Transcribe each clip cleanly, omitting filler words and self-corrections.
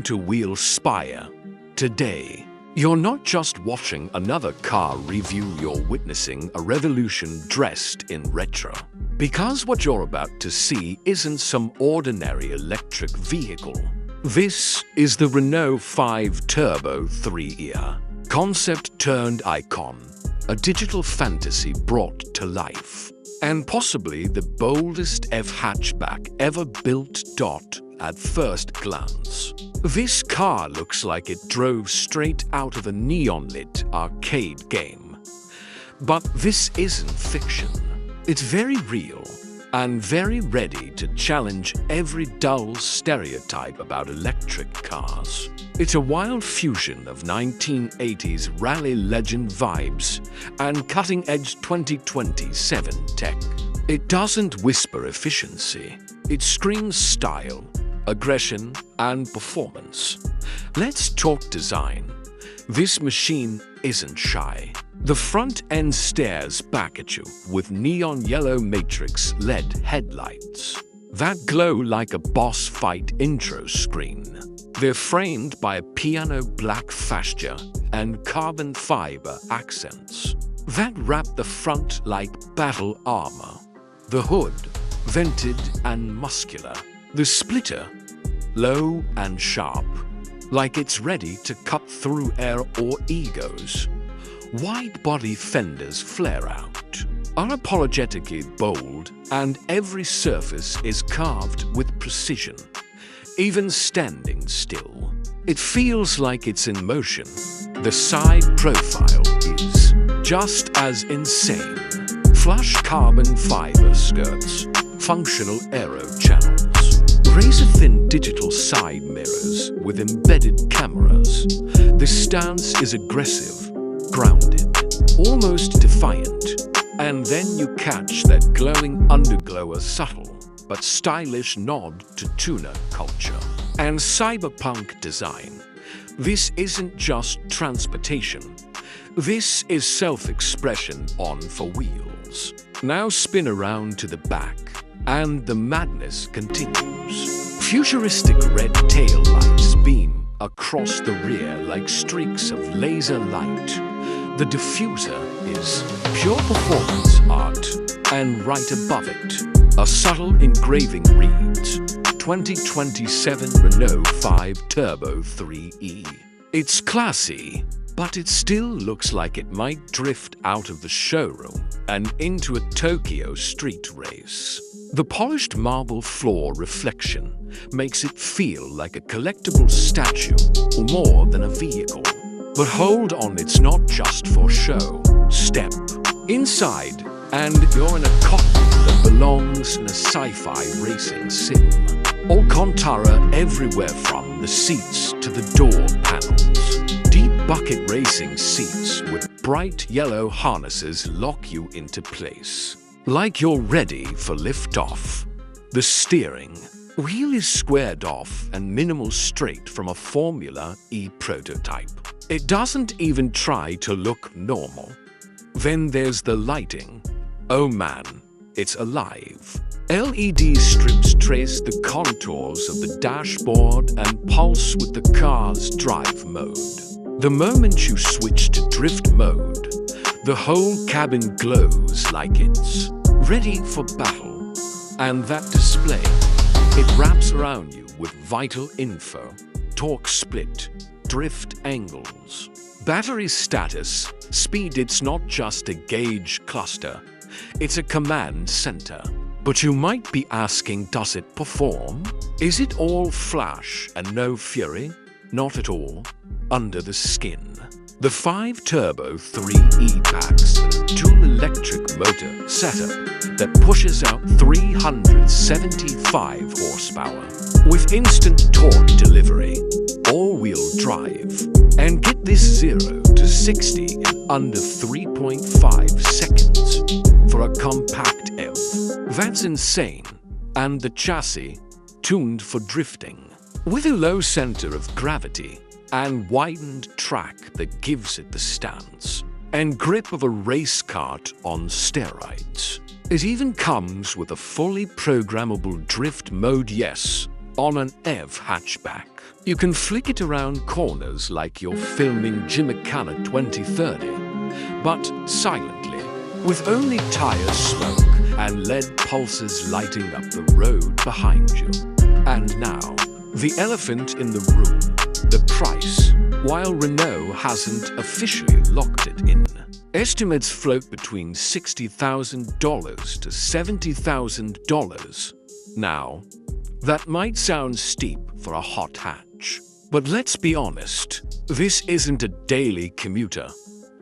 rotor-wheel Spire. Today, you're not just watching another car review, you're witnessing a revolution dressed in retro. Because what you're about to see isn't some ordinary electric vehicle. This is the Renault 5 Turbo 3-ear. Concept turned icon. A digital fantasy brought to life. And possibly the boldest hatchback ever built. At first glance, this car looks like it drove straight out of a neon-lit arcade game. But this isn't fiction. It's very real and very ready to challenge every dull stereotype about electric cars. It's a wild fusion of 1980s rally legend vibes and cutting-edge 2027 tech. It doesn't whisper efficiency. It screams style, aggression, and performance. Let's talk design. This machine isn't shy. The front end stares back at you with neon yellow matrix LED headlights that glow like a boss fight intro screen. They're framed by a piano black fascia and carbon fiber accents that wrap the front like battle armor. The hood, vented and muscular. The splitter, low and sharp, like it's ready to cut through air or egos. Wide body fenders flare out, unapologetically bold, and every surface is carved with precision. Even standing still, it feels like it's in motion. The side profile is just as insane. Flush carbon fiber skirts, functional aero channels, razor-thin digital side mirrors with embedded cameras. The stance is aggressive, grounded, almost defiant. And then you catch that glowing underglow, a subtle but stylish nod to tuner culture and cyberpunk design. This isn't just transportation. This is self-expression on four wheels. Now spin around to the back, and the madness continues. Futuristic red tail lights beam across the rear like streaks of laser light. The diffuser is pure performance art, and right above it, a subtle engraving reads 2027 Renault 5 Turbo 3E. It's classy, but it still looks like it might drift out of the showroom and into a Tokyo street race. The polished marble floor reflection makes it feel like a collectible statue or more than a vehicle. But hold on, it's not just for show. Step inside, and you're in a cockpit that belongs in a sci-fi racing sim. Alcantara everywhere from the seats to the door panels. Deep bucket racing seats with bright yellow harnesses lock you into place, like you're ready for liftoff. The steering wheel is squared off and minimal straight from a Formula E prototype. It doesn't even try to look normal. Then there's the lighting. Oh man, it's alive. LED strips trace the contours of the dashboard and pulse with the car's drive mode. The moment you switch to drift mode, the whole cabin glows like it's ready for battle. And that display, it wraps around you with vital info, torque split, drift angles, battery status, speed. It's not just a gauge cluster, it's a command center. But you might be asking, does it perform? Is it all flash and no fury? Not at all. Under the skin, the 5 Turbo 3E packs a dual electric motor setup that pushes out 375 horsepower with instant torque delivery, all-wheel drive, and get this 0 to 60 in under 3.5 seconds for a compact EV. That's insane. And the chassis, tuned for drifting, with a low center of gravity and widened track that gives it the stance and grip of a race kart on steroids. It even comes with a fully programmable drift mode, yes, on an EV hatchback. You can flick it around corners like you're filming Gymkhana 2030, but silently, with only tire smoke and LED pulses lighting up the road behind you. And now, the elephant in the room, the price. While Renault hasn't officially locked it in, estimates float between $60,000 to $70,000. Now, that might sound steep for a hot hatch, but let's be honest, this isn't a daily commuter.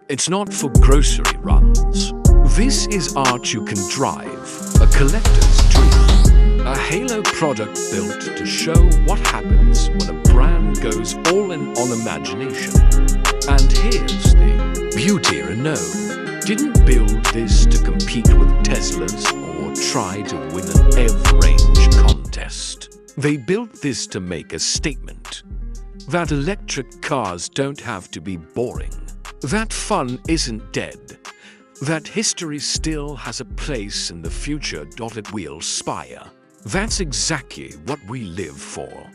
It's not for grocery runs. This is art you can drive, a collector's dream, a halo product built to show what happens when a brand goes all in on imagination. And here's the beauty: Renault didn't build this to compete with Teslas or try to win an EV-range contest. They built this to make a statement that electric cars don't have to be boring, that fun isn't dead, that history still has a place in the future. Dotted wheel Spire. That's exactly what we live for.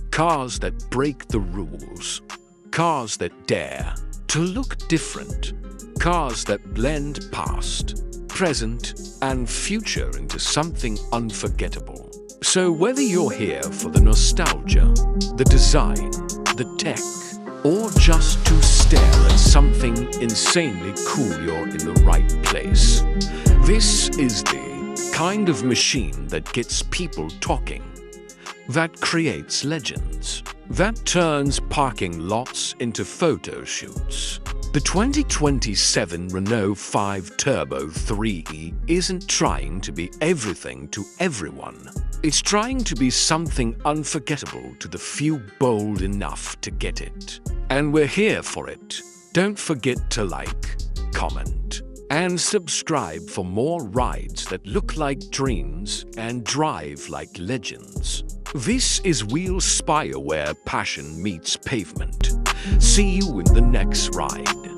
Cars that break the rules. Cars that dare to look different. Cars that blend past, present, and future into something unforgettable. So whether you're here for the nostalgia, the design, the tech, or just to stare at something insanely cool, you're in the right place. This is the kind of machine that gets people talking, that creates legends, that turns parking lots into photo shoots. The 2027 Renault 5 Turbo 3e isn't trying to be everything to everyone. It's trying to be something unforgettable to the few bold enough to get it. And we're here for it. Don't forget to like, comment, and subscribe for more rides that look like dreams and drive like legends. This is Wheel Spire, where passion meets pavement. See you in the next ride.